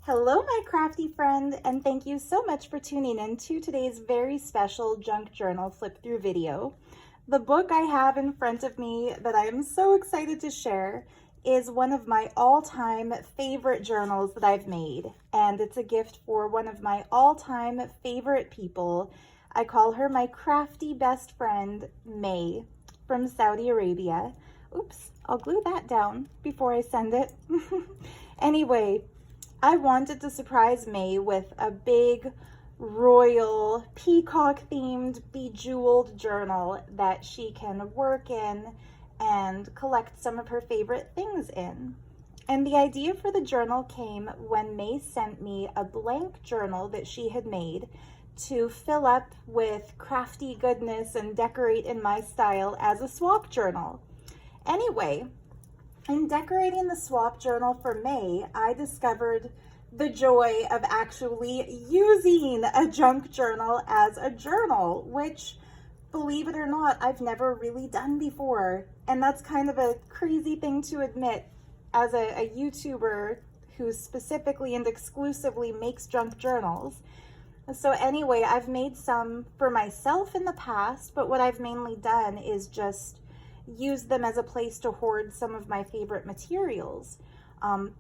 Hello, my crafty friend, and thank you so much for tuning in to today's very special junk journal flip through video. The book I have in front of me that I am so excited to share is one of my all-time favorite journals that I've made, and it's a gift for one of my all-time favorite people. I call her my crafty best friend, May, from Saudi Arabia. Oops, I'll glue that down before I send it. Anyway, I wanted to surprise May with a big, royal, peacock-themed, bejeweled journal that she can work in and collect some of her favorite things in. And the idea for the journal came when May sent me a blank journal that she had made to fill up with crafty goodness and decorate in my style as a swap journal. Anyway, in decorating the swap journal for May, I discovered the joy of actually using a junk journal as a journal, which, believe it or not, I've never really done before. And that's kind of a crazy thing to admit as a YouTuber who specifically and exclusively makes junk journals. So anyway, I've made some for myself in the past, but what I've mainly done is just use them as a place to hoard some of my favorite materials.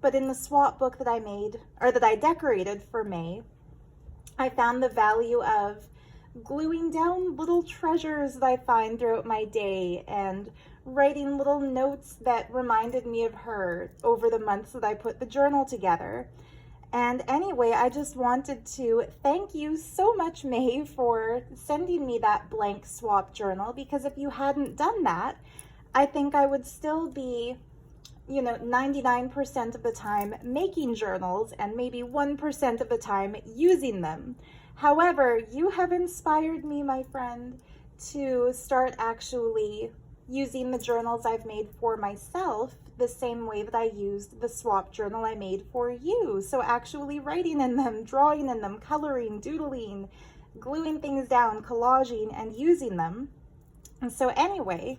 But in the swap book that I made, or that I decorated for May, I found the value of gluing down little treasures that I find throughout my day and writing little notes that reminded me of her over the months that I put the journal together. And anyway, I just wanted to thank you so much, May, for sending me that blank swap journal, because if you hadn't done that, I think I would still be 99% of the time making journals and maybe 1% of the time using them. However, you have inspired me, my friend, to start actually using the journals I've made for myself the same way that I used the swap journal I made for you. So actually writing in them, drawing in them, coloring, doodling, gluing things down, collaging, and using them. And so anyway,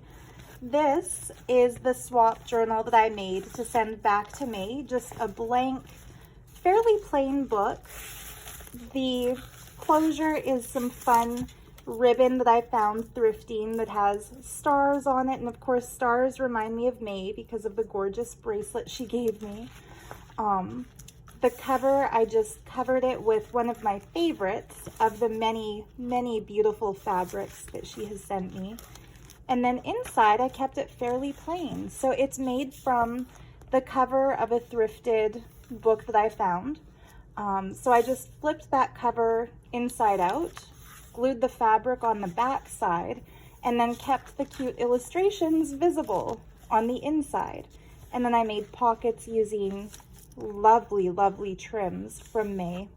this is the swap journal that I made to send back to May, just a blank, fairly plain book. The closure is some fun ribbon that I found thrifting that has stars on it, and of course stars remind me of May because of the gorgeous bracelet she gave me. The cover, I just covered it with one of my favorites of the many, many beautiful fabrics that she has sent me. And then inside, I kept it fairly plain. So it's made from the cover of a thrifted book that I found. So I just flipped that cover inside out, glued the fabric on the back side, and then kept the cute illustrations visible on the inside. And then I made pockets using lovely, lovely trims from May.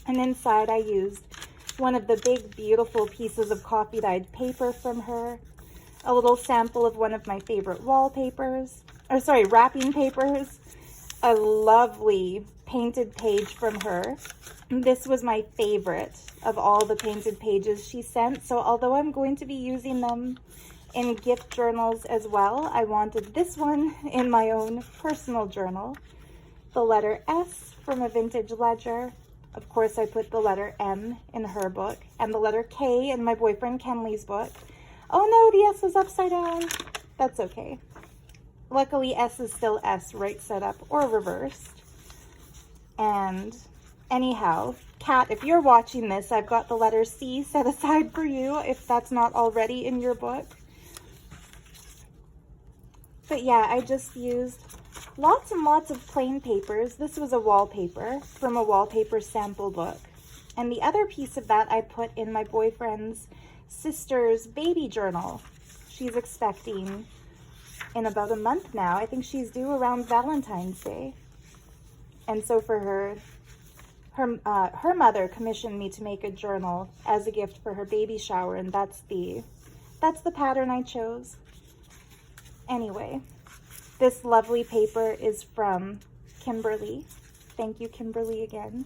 And inside I used one of the big, beautiful pieces of coffee dyed paper from her, a little sample of one of my favorite wrapping papers, a lovely painted page from her. This was my favorite of all the painted pages she sent, so although I'm going to be using them in gift journals as well, I wanted this one in my own personal journal. The letter S from a vintage ledger. Of course, I put the letter M in her book, and the letter K in my boyfriend Kenley's book. Oh no, the S is upside down. That's okay. Luckily, S is still S, right set up or reversed. And anyhow, Kat, if you're watching this, I've got the letter C set aside for you if that's not already in your book. But yeah, I just used lots and lots of plain papers. This was a wallpaper from a wallpaper sample book. And the other piece of that I put in my boyfriend's sister's baby journal. She's expecting in about a month now. I think she's due around Valentine's Day. And so for her mother commissioned me to make a journal as a gift for her baby shower, and that's the pattern I chose. Anyway, this lovely paper is from Kimberly. Thank you, Kimberly, again.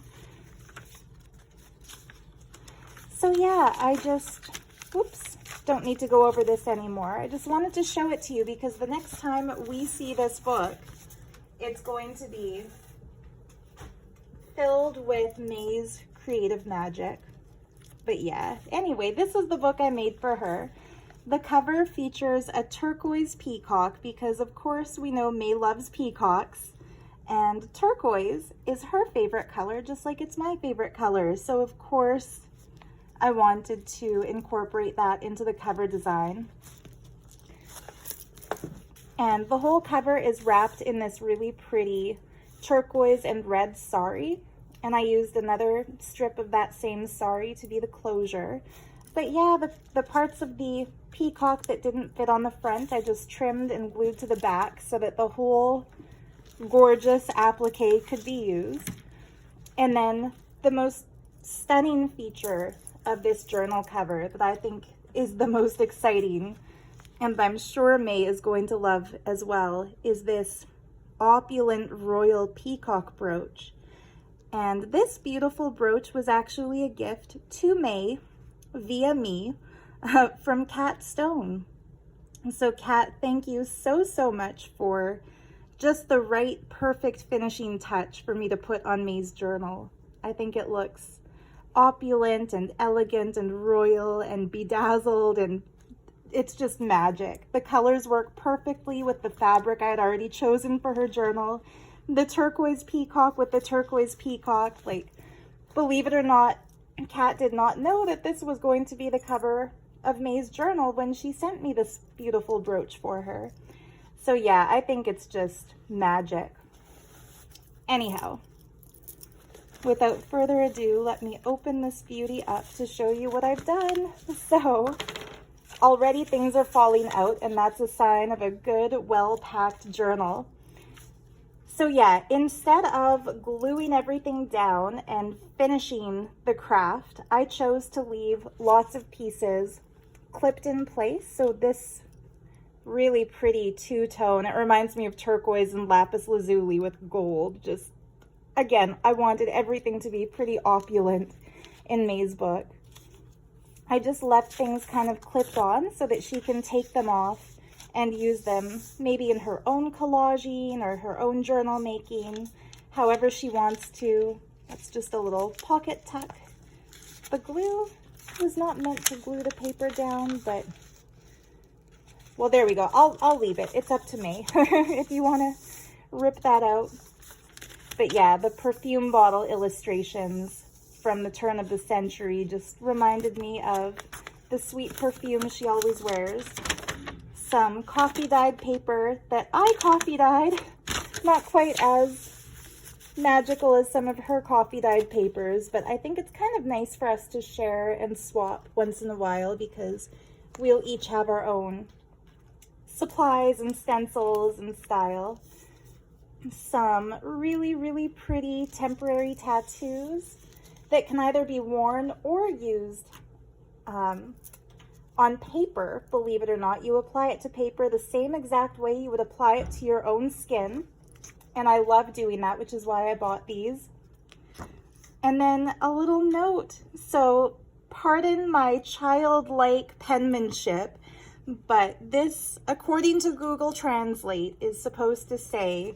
So yeah, I just, don't need to go over this anymore. I just wanted to show it to you because the next time we see this book, it's going to be filled with May's creative magic. But yeah, anyway, this is the book I made for her. The cover features a turquoise peacock because, of course, we know May loves peacocks. And turquoise is her favorite color, just like it's my favorite color. So, of course, I wanted to incorporate that into the cover design. And the whole cover is wrapped in this really pretty turquoise and red sari. And I used another strip of that same sari to be the closure. But yeah, the parts of the peacock that didn't fit on the front, I just trimmed and glued to the back so that the whole gorgeous applique could be used. And then the most stunning feature of this journal cover that I think is the most exciting, and I'm sure May is going to love as well, is this opulent royal peacock brooch. And this beautiful brooch was actually a gift to May via me from Kat Stone. So Kat, thank you so much for just the right perfect finishing touch for me to put on May's journal. I think it looks opulent and elegant and royal and bedazzled, and it's just magic. The colors work perfectly with the fabric I had already chosen for her journal. The turquoise peacock with the turquoise peacock, like, believe it or not, Kat did not know that this was going to be the cover of May's journal when she sent me this beautiful brooch for her. So yeah, I think it's just magic. Anyhow, without further ado, let me open this beauty up to show you what I've done. So already things are falling out, and that's a sign of a good, well-packed journal. So yeah, instead of gluing everything down and finishing the craft, I chose to leave lots of pieces clipped in place. So this really pretty two-tone, it reminds me of turquoise and lapis lazuli with gold. Just, again, I wanted everything to be pretty opulent in May's book. I just left things kind of clipped on so that she can take them off and use them maybe in her own collaging or her own journal making, however she wants to. That's just a little pocket tuck. The glue was not meant to glue the paper down, but, well, there we go. I'll leave it. It's up to me if you want to rip that out. But yeah, the perfume bottle illustrations from the turn of the century just reminded me of the sweet perfume she always wears. Some coffee dyed paper that I coffee dyed, not quite as magical as some of her coffee dyed papers, but I think it's kind of nice for us to share and swap once in a while because we'll each have our own supplies and stencils and style. Some really pretty temporary tattoos that can either be worn or used on paper. Believe it or not, you apply it to paper the same exact way you would apply it to your own skin. And I love doing that, which is why I bought these. And then a little note. So pardon my childlike penmanship, but this, according to Google Translate, is supposed to say,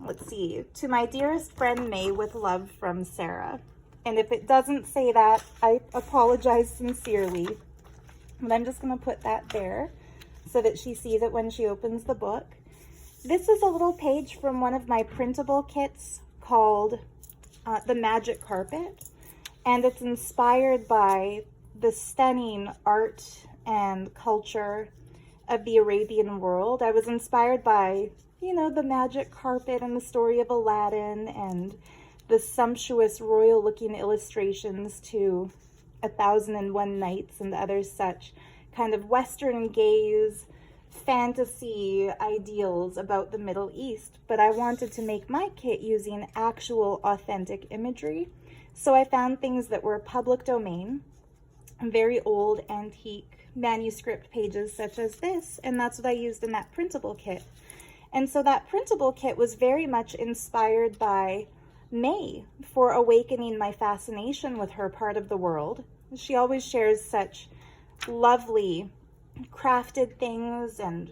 let's see, to my dearest friend May, with love from Sarah. And if it doesn't say that, I apologize sincerely. But I'm just going to put that there so that she sees it when she opens the book. This is a little page from one of my printable kits called The Magic Carpet. And it's inspired by the stunning art and culture of the Arabian world. I was inspired by, you know, the magic carpet and the story of Aladdin and the sumptuous royal looking illustrations to 1001 Nights and other such kind of Western gaze fantasy ideals about the Middle East. But I wanted to make my kit using actual authentic imagery. So I found things that were public domain, very old antique manuscript pages such as this, and that's what I used in that printable kit. And so that printable kit was very much inspired by May for awakening my fascination with her part of the world. She always shares such lovely crafted things, and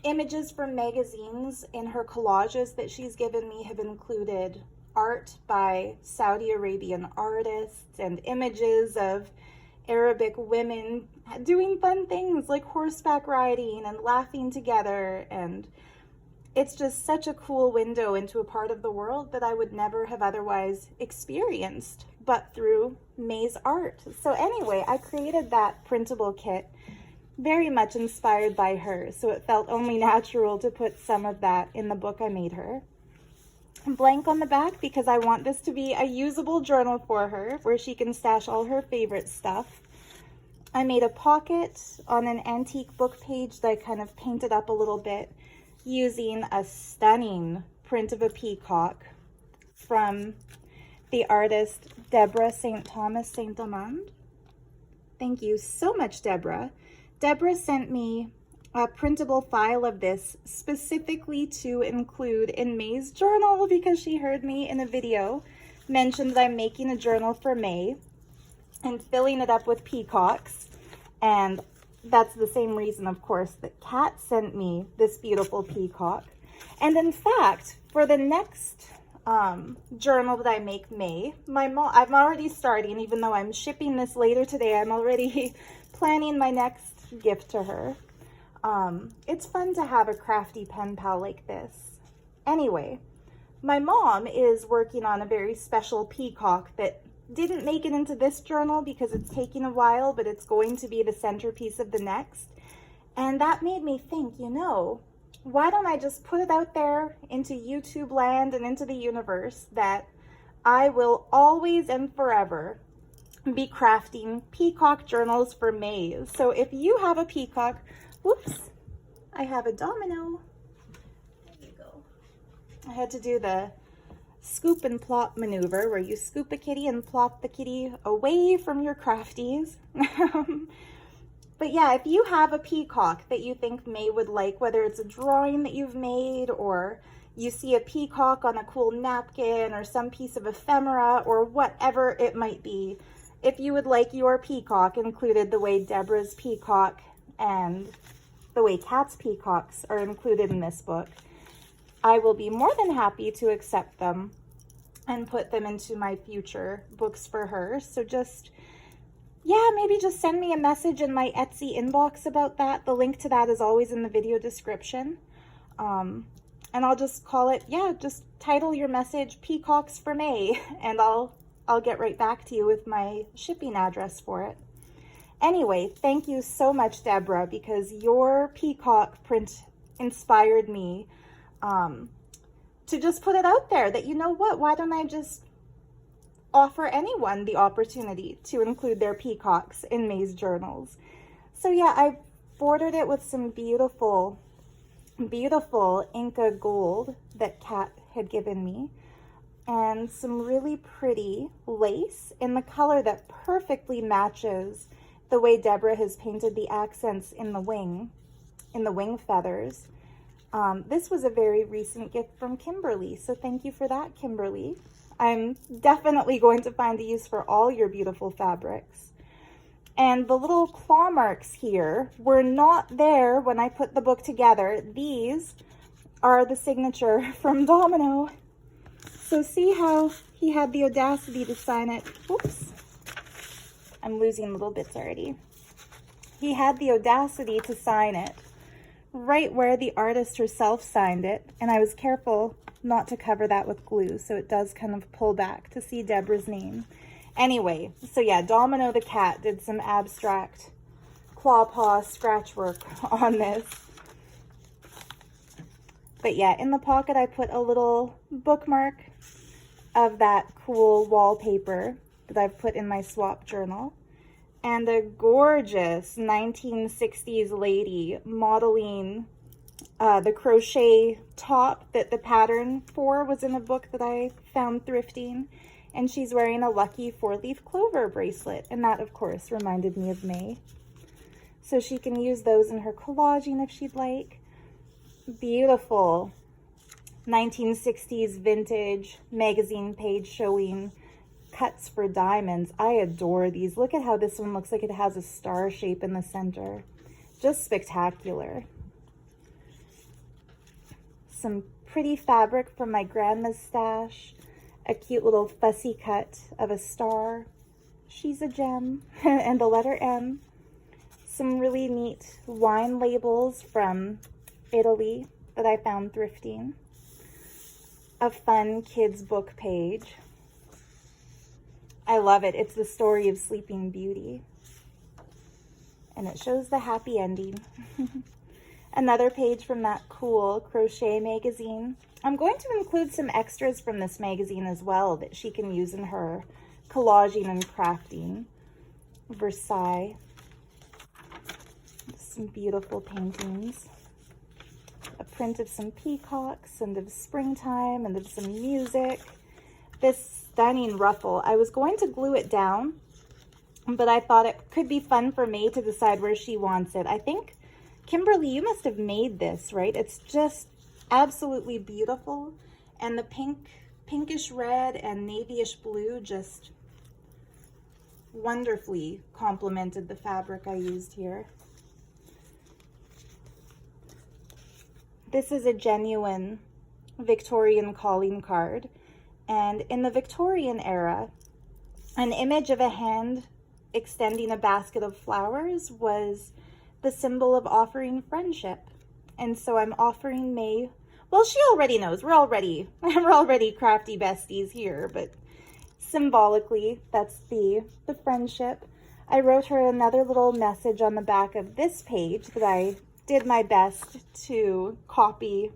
images from magazines in her collages that she's given me have included art by Saudi Arabian artists and images of Arabic women doing fun things like horseback riding and laughing together, and it's just such a cool window into a part of the world that I would never have otherwise experienced but through May's art. So anyway, I created that printable kit very much inspired by her, so it felt only natural to put some of that in the book I made her. Blank on the back because I want this to be a usable journal for her where she can stash all her favorite stuff. I made a pocket on an antique book page that I kind of painted up a little bit using a stunning print of a peacock from the artist Deborah St. Thomas St. Amand. Thank you so much, Deborah. Deborah sent me a printable file of this specifically to include in May's journal because she heard me in a video mention that I'm making a journal for May and filling it up with peacocks. And that's the same reason, of course, that Kat sent me this beautiful peacock. And in fact, for the next journal that I make May, I'm already starting, even though I'm shipping this later today, I'm already planning my next gift to her. It's fun to have a crafty pen pal like this. Anyway, my mom is working on a very special peacock that didn't make it into this journal because it's taking a while, but it's going to be the centerpiece of the next. And that made me think, you know, why don't I just put it out there into YouTube land and into the universe that I will always and forever be crafting peacock journals for May. So if you have a peacock, whoops, I have a domino. There you go. I had to do the scoop and plop maneuver where you scoop a kitty and plop the kitty away from your crafties. But yeah, if you have a peacock that you think May would like, whether it's a drawing that you've made or you see a peacock on a cool napkin or some piece of ephemera or whatever it might be, if you would like your peacock included the way Deborah's peacock and the way Kat's peacocks are included in this book, I will be more than happy to accept them and put them into my future books for her. So just, yeah, maybe just send me a message in my Etsy inbox about that. The link to that is always in the video description. And I'll just call it, yeah, just title your message Peacocks for May, and I'll get right back to you with my shipping address for it. Anyway, thank you so much, Deborah, because your peacock print inspired me to just put it out there that, you know what, why don't I just offer anyone the opportunity to include their peacocks in May's journals. So yeah, I bordered it with some beautiful, beautiful Inca gold that Kat had given me, and some really pretty lace in the color that perfectly matches the way Deborah has painted the accents in the wing feathers. This was a very recent gift from Kimberly, so thank you for that, Kimberly. I'm definitely going to find a use for all your beautiful fabrics. And the little claw marks here were not there when I put the book together. These are the signature from Domino. So see how he had the audacity to sign it. Oops, I'm losing little bits already. He had the audacity to sign it right where the artist herself signed it, and I was careful not to cover that with glue, so it does kind of pull back to see Deborah's name. Anyway, so yeah, Domino the cat did some abstract claw paw scratch work on this. But yeah, in the pocket I put a little bookmark of that cool wallpaper that I've put in my swap journal, and a gorgeous 1960s lady modeling the crochet top that the pattern for was in a book that I found thrifting, and she's wearing a lucky 4-leaf clover bracelet, and that of course reminded me of May. So she can use those in her collaging if she'd like. Beautiful 1960s vintage magazine page showing cuts for diamonds. I adore these. Look at how this one looks like it has a star shape in the center. Just spectacular. Some pretty fabric from my grandma's stash, a cute little fussy cut of a star. She's a gem, and the letter M. Some really neat wine labels from Italy that I found thrifting. A fun kids book page. I love it. It's the story of Sleeping Beauty. And it shows the happy ending. Another page from that cool crochet magazine. I'm going to include some extras from this magazine as well that she can use in her collaging and crafting. Versailles. Some beautiful paintings. A print of some peacocks and of springtime and of some music. This stunning ruffle. I was going to glue it down, but I thought it could be fun for May to decide where she wants it. I think, Kimberly, you must have made this, right? It's just absolutely beautiful. And the pinkish red and navyish blue just wonderfully complemented the fabric I used here. This is a genuine Victorian calling card. And in the Victorian era, an image of a hand extending a basket of flowers was the symbol of offering friendship. And so I'm offering May, well, she already knows, we're already crafty besties here, but symbolically, that's the friendship. I wrote her another little message on the back of this page that I did my best to copy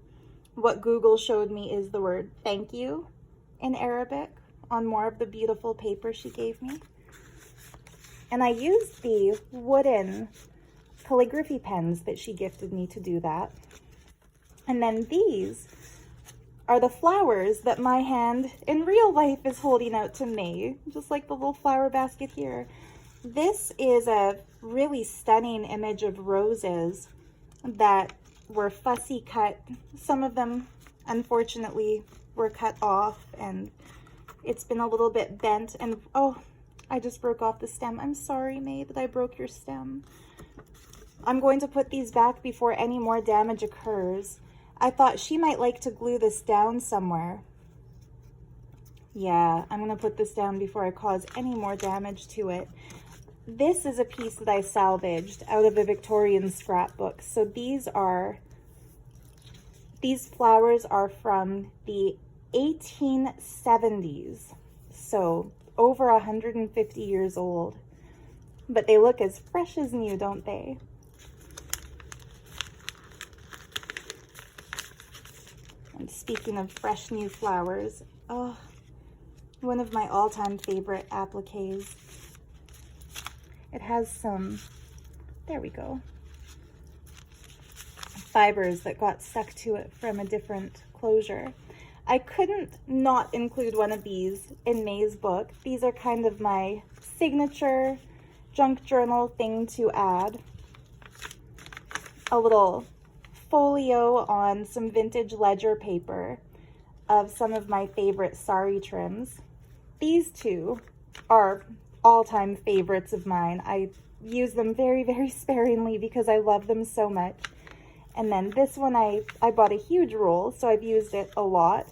what Google showed me is the word thank you in Arabic on more of the beautiful paper she gave me. And I used the wooden calligraphy pens that she gifted me to do that. And then these are the flowers that my hand in real life is holding out to May, just like the little flower basket here. This is a really stunning image of roses that were fussy cut. Some of them, unfortunately, were cut off, and it's been a little bit bent. And oh, I just broke off the stem. I'm sorry, May, that I broke your stem. I'm going to put these back before any more damage occurs. I thought she might like to glue this down somewhere. Yeah, I'm going to put this down before I cause any more damage to it. This is a piece that I salvaged out of a Victorian scrapbook. So these flowers are from the 1870s. So over 150 years old. But they look as fresh as new, don't they? And speaking of fresh new flowers, oh, one of my all-time favorite appliques. It has some, there we go, fibers that got stuck to it from a different closure. I couldn't not include one of these in May's book. These are kind of my signature junk journal thing to add. A little folio on some vintage ledger paper of some of my favorite sari trims. These two are all-time favorites of mine. I use them very, very sparingly because I love them so much. And then this one, I bought a huge roll, so I've used it a lot,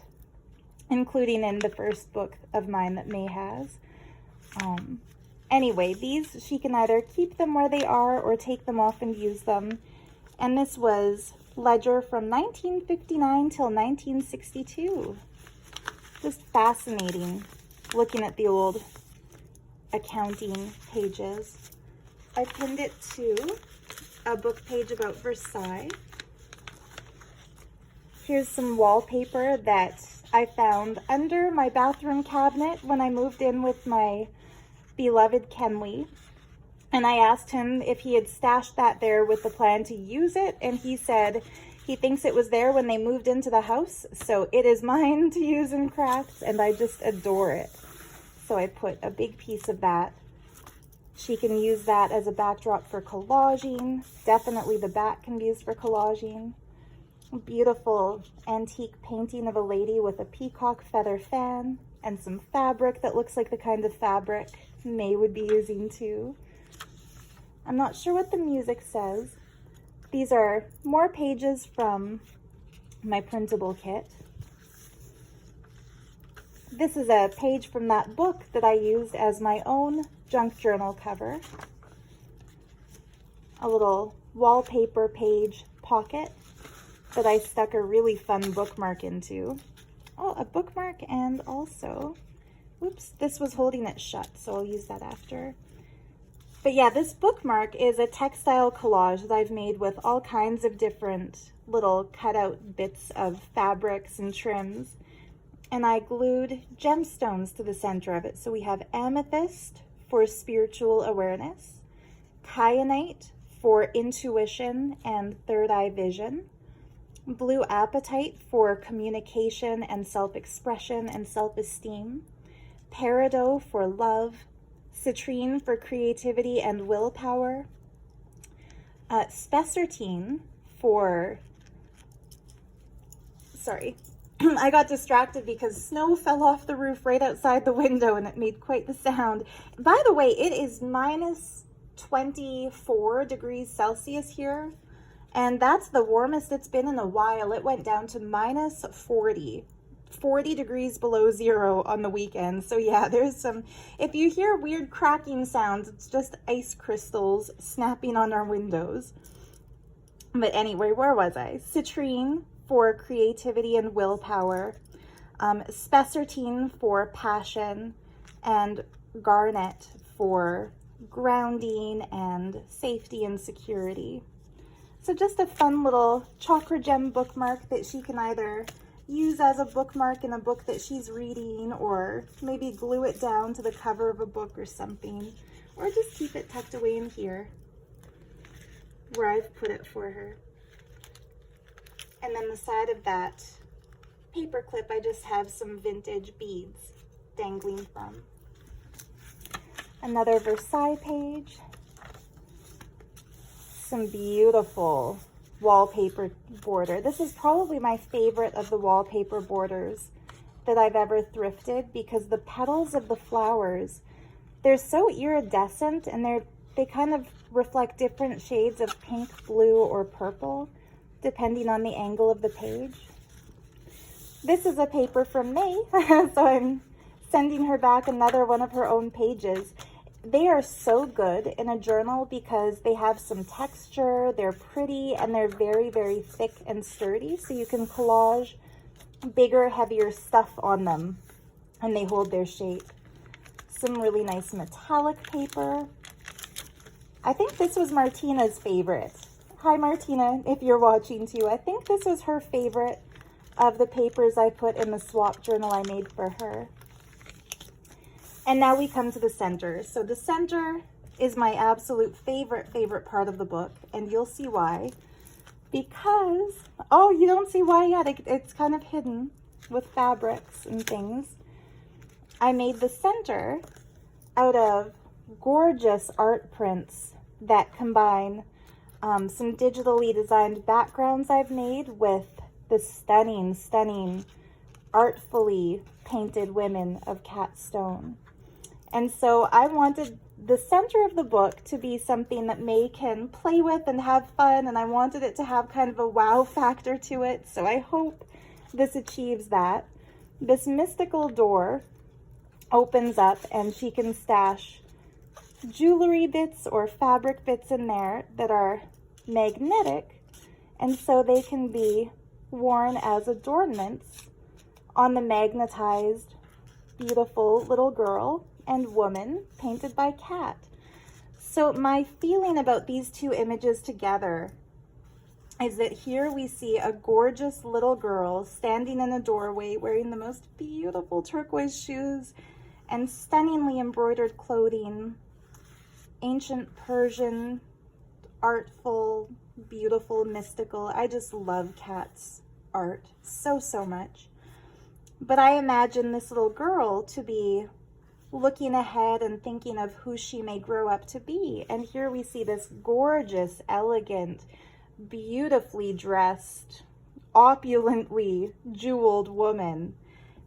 including in the first book of mine that May has. Anyway, these, she can either keep them where they are or take them off and use them. And this was ledger from 1959 till 1962. Just fascinating looking at the old accounting pages. I pinned it to a book page about Versailles. Here's some wallpaper that I found under my bathroom cabinet when I moved in with my beloved Kenley. And I asked him if he had stashed that there with the plan to use it, and he said he thinks it was there when they moved into the house, so it is mine to use in crafts, and I just adore it. So I put a big piece of that. She can use that as a backdrop for collaging. Definitely the back can be used for collaging. Beautiful antique painting of a lady with a peacock feather fan and some fabric that looks like the kind of fabric May would be using too. I'm not sure what the music says. These are more pages from my printable kit. This is a page from that book that I used as my own junk journal cover. A little wallpaper page pocket that I stuck a really fun bookmark into. Oh, a bookmark, and also, whoops, this was holding it shut, so I'll use that after. But yeah, this bookmark is a textile collage that I've made with all kinds of different little cutout bits of fabrics and trims. And I glued gemstones to the center of it. So we have amethyst for spiritual awareness, kyanite for intuition and third eye vision, blue apatite for communication and self-expression and self-esteem, peridot for love, citrine for creativity and willpower, spessartine for, sorry, I got distracted because snow fell off the roof right outside the window and it made quite the sound. By the way, it is minus 24 degrees Celsius here, and that's the warmest it's been in a while. It went down to minus 40 degrees below zero on the weekend. So yeah, there's some, if you hear weird cracking sounds, it's just ice crystals snapping on our windows. But anyway, where was I? Citrine for creativity and willpower, spessartine for passion, and garnet for grounding and safety and security. So just a fun little chakra gem bookmark that she can either use as a bookmark in a book that she's reading, or maybe glue it down to the cover of a book or something, or just keep it tucked away in here where I've put it for her. And then the side of that paper clip, I just have some vintage beads dangling from. Another Versailles page. Some beautiful wallpaper border. This is probably my favorite of the wallpaper borders that I've ever thrifted, because the petals of the flowers, they're so iridescent, and they kind of reflect different shades of pink, blue, or purple, depending on the angle of the page. This is a paper from May, so I'm sending her back another one of her own pages. They are so good in a journal because they have some texture, they're pretty, and they're very, very thick and sturdy, so you can collage bigger, heavier stuff on them, and they hold their shape. Some really nice metallic paper. I think this was Martina's favorite. Hi Martina, if you're watching too. I think this was her favorite of the papers I put in the swap journal I made for her. And now we come to the center. So the center is my absolute favorite part of the book, and you'll see why. Because, oh, you don't see why yet. It's kind of hidden with fabrics and things. I made the center out of gorgeous art prints that combine some digitally designed backgrounds I've made with the stunning, artfully painted women of cat stone. And so I wanted the center of the book to be something that May can play with and have fun, and I wanted it to have kind of a wow factor to it, so I hope this achieves that. This mystical door opens up and she can stash jewelry bits or fabric bits in there that are magnetic, and so they can be worn as adornments on the magnetized, beautiful little girl and woman painted by Cat. So my feeling about these two images together is that here we see a gorgeous little girl standing in a doorway wearing the most beautiful turquoise shoes and stunningly embroidered clothing, ancient Persian, artful, beautiful, mystical. I just love Cat's art so much. But I imagine this little girl to be looking ahead and thinking of who she may grow up to be. And here we see this gorgeous, elegant, beautifully dressed, opulently jeweled woman.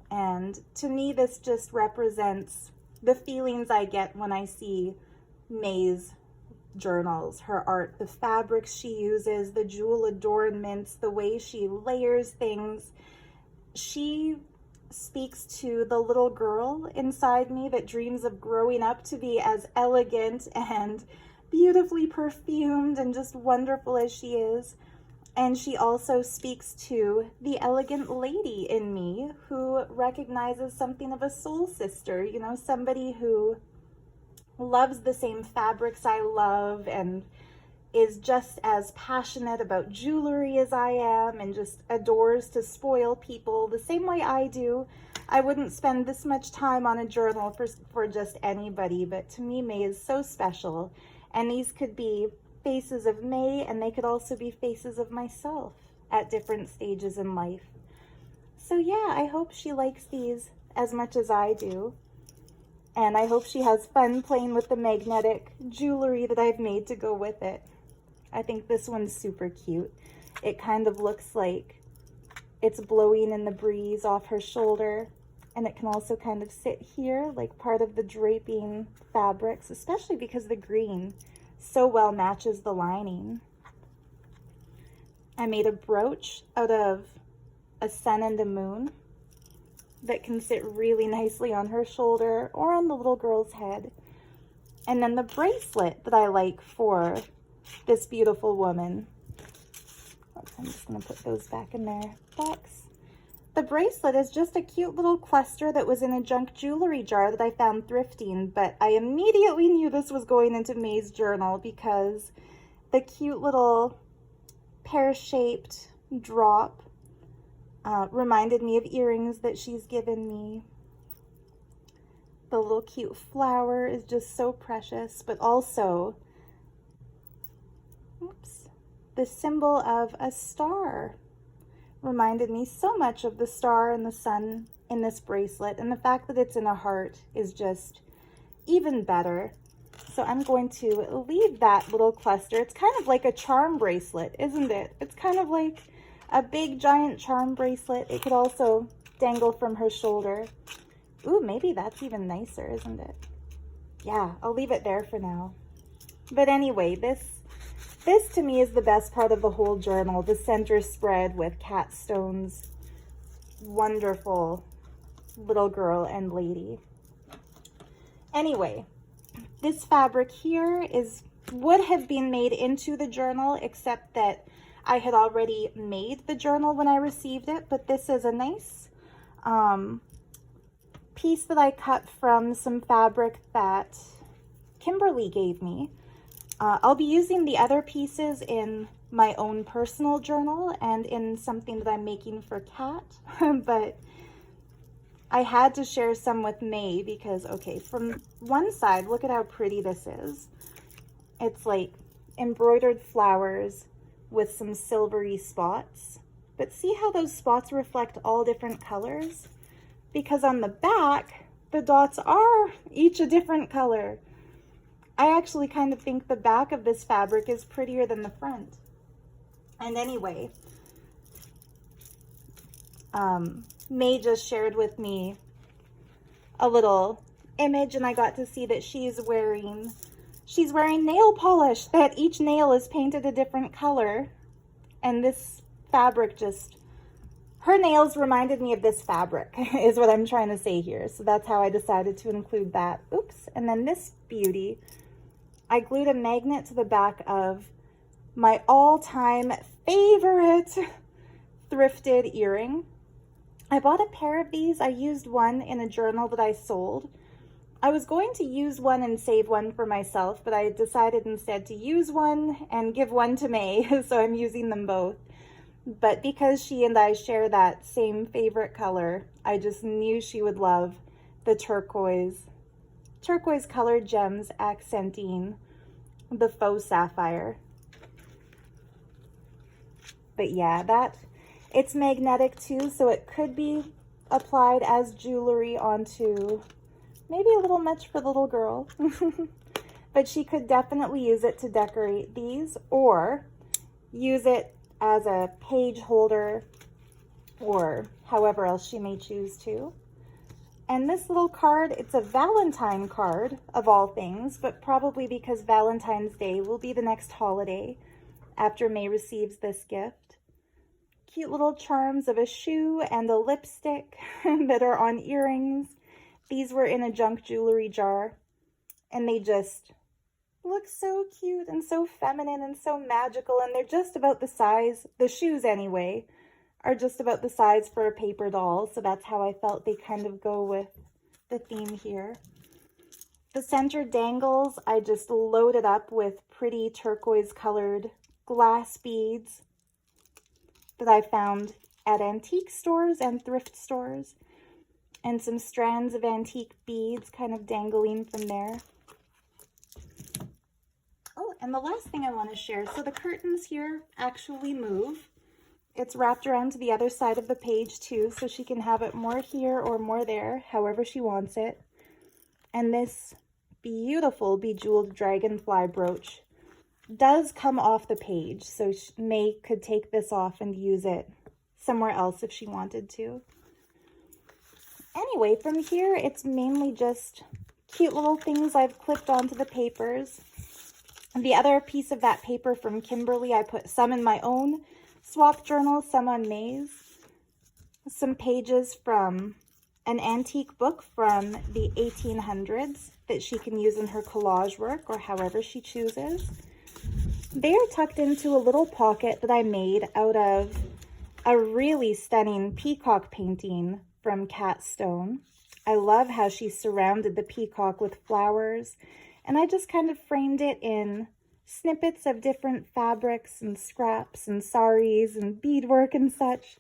And to me, this just represents the feelings I get when I see May's journals, her art, the fabrics she uses, the jewel adornments, the way she layers things. She speaks to the little girl inside me that dreams of growing up to be as elegant and beautifully perfumed and just wonderful as she is. And she also speaks to the elegant lady in me who recognizes something of a soul sister, you know, somebody who loves the same fabrics I love and is just as passionate about jewelry as I am and just adores to spoil people the same way I do. I wouldn't spend this much time on a journal for just anybody, but to me, May is so special. And these could be faces of May, and they could also be faces of myself at different stages in life. So yeah, I hope she likes these as much as I do. And I hope she has fun playing with the magnetic jewelry that I've made to go with it. I think this one's super cute. It kind of looks like it's blowing in the breeze off her shoulder. And it can also kind of sit here like part of the draping fabrics, especially because the green so well matches the lining. I made a brooch out of a sun and a moon that can sit really nicely on her shoulder or on the little girl's head. And then the bracelet that I like for this beautiful woman. I'm just going to put those back in their box. The bracelet is just a cute little cluster that was in a junk jewelry jar that I found thrifting, but I immediately knew this was going into May's journal because the cute little pear-shaped drop reminded me of earrings that she's given me. The little cute flower is just so precious, but also, oops, the symbol of a star reminded me so much of the star and the sun in this bracelet, and the fact that it's in a heart is just even better. So I'm going to leave that little cluster. It's kind of like a charm bracelet, isn't it? It's kind of like a big giant charm bracelet. It could also dangle from her shoulder. Ooh, maybe that's even nicer, isn't it? Yeah, I'll leave it there for now. But anyway, this to me is the best part of the whole journal, the center spread with Cat Stone's wonderful little girl and lady. Anyway, this fabric here would have been made into the journal, except that I had already made the journal when I received it, but this is a nice piece that I cut from some fabric that Kimberly gave me. I'll be using the other pieces in my own personal journal and in something that I'm making for Kat, but I had to share some with May because, okay, from one side, look at how pretty this is. It's like embroidered flowers with some silvery spots, but see how those spots reflect all different colors? Because on the back, the dots are each a different color. I actually kind of think the back of this fabric is prettier than the front. And anyway, May just shared with me a little image, and I got to see that she's wearing nail polish, that each nail is painted a different color. And this fabric her nails reminded me of this fabric, is what I'm trying to say here. So that's how I decided to include that. Oops. And then this beauty, I glued a magnet to the back of my all-time favorite thrifted earring. I bought a pair of these. I used one in a journal that I sold. I was going to use one and save one for myself, but I decided instead to use one and give one to May, so I'm using them both. But because she and I share that same favorite color, I just knew she would love the turquoise colored gems accenting the faux sapphire. But yeah, it's magnetic too, so it could be applied as jewelry onto, maybe a little much for the little girl, but she could definitely use it to decorate these or use it as a page holder or however else she may choose to. And this little card, it's a Valentine card of all things, but probably because Valentine's Day will be the next holiday after May receives this gift. cute little charms of a shoe and a lipstick that are on earrings. These were in a junk jewelry jar, and they just look so cute and so feminine and so magical, and they're just about the size, the shoes anyway, are just about the size for a paper doll, so that's how I felt they kind of go with the theme here. The center dangles, I just loaded up with pretty turquoise colored glass beads that I found at antique stores and thrift stores, and some strands of antique beads kind of dangling from there. Oh, and the last thing I want to share, so the curtains here actually move. It's wrapped around to the other side of the page too, so she can have it more here or more there, however she wants it. And this beautiful bejeweled dragonfly brooch does come off the page, so May could take this off and use it somewhere else if she wanted to. Anyway, from here, it's mainly just cute little things I've clipped onto the papers. The other piece of that paper from Kimberly, I put some in my own swap journal, some on May's. Some pages from an antique book from the 1800s that she can use in her collage work or however she chooses. They are tucked into a little pocket that I made out of a really stunning peacock painting from Cat Stone. I love how she surrounded the peacock with flowers, and I just kind of framed it in snippets of different fabrics and scraps and saris and beadwork and such,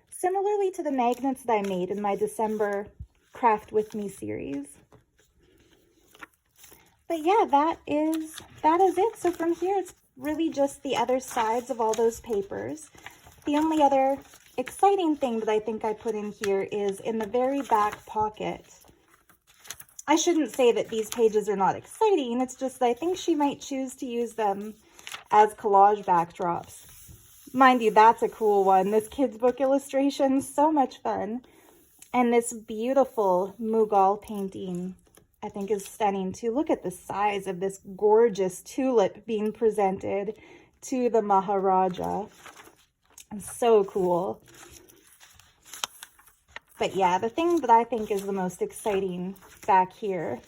similarly to the magnets that I made in my December Craft With Me series. But yeah, that is it. So from here, it's really just the other sides of all those papers. The only other exciting thing that I think I put in here is in the very back pocket. I shouldn't say that these pages are not exciting, it's just that I think she might choose to use them as collage backdrops. Mind you, that's a cool one. This kid's book illustration, so much fun. And this beautiful Mughal painting, I think, is stunning too. Look at the size of this gorgeous tulip being presented to the Maharaja. So cool. But yeah, the thing that I think is the most exciting back here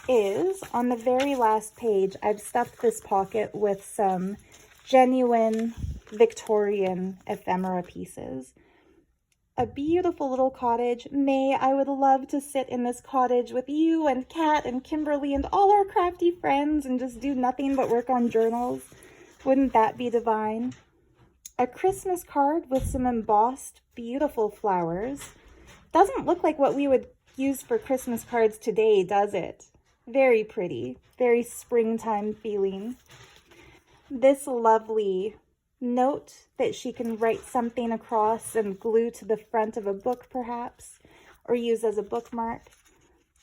is on the very last page, I've stuffed this pocket with some genuine Victorian ephemera pieces. A beautiful little cottage. May, I would love to sit in this cottage with you and Kat and Kimberly and all our crafty friends and just do nothing but work on journals. Wouldn't that be divine? A Christmas card with some embossed, beautiful flowers. Doesn't look like what we would use for Christmas cards today, does it? Very pretty, very springtime feeling. This lovely note that she can write something across and glue to the front of a book perhaps, or use as a bookmark.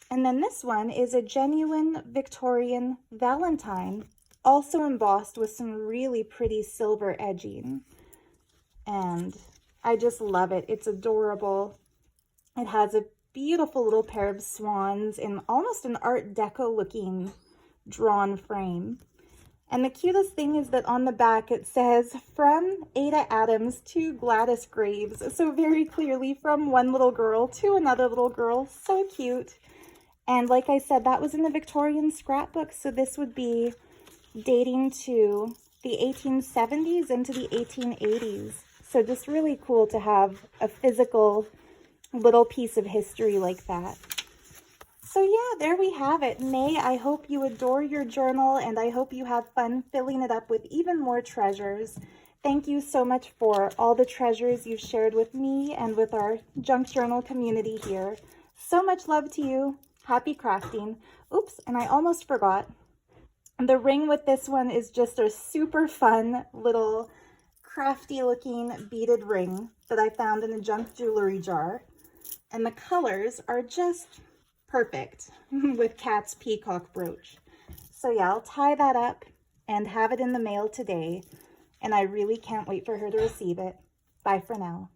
And then this one is a genuine Victorian Valentine, also embossed with some really pretty silver edging. And I just love it. It's adorable. It has a beautiful little pair of swans in almost an Art Deco looking drawn frame. And the cutest thing is that on the back it says, from Ada Adams to Gladys Graves. So very clearly from one little girl to another little girl. So cute. And like I said, that was in the Victorian scrapbook. So this would be dating to the 1870s into the 1880s. So just really cool to have a physical little piece of history like that. So yeah, there we have it. May, I hope you adore your journal, and I hope you have fun filling it up with even more treasures. Thank you so much for all the treasures you've shared with me and with our junk journal community here. So much love to you. Happy crafting. Oops, and I almost forgot. The ring with this one is just a super fun little crafty looking beaded ring that I found in a junk jewelry jar. And the colors are just perfect with Kat's peacock brooch. So yeah, I'll tie that up and have it in the mail today. And I really can't wait for her to receive it. Bye for now.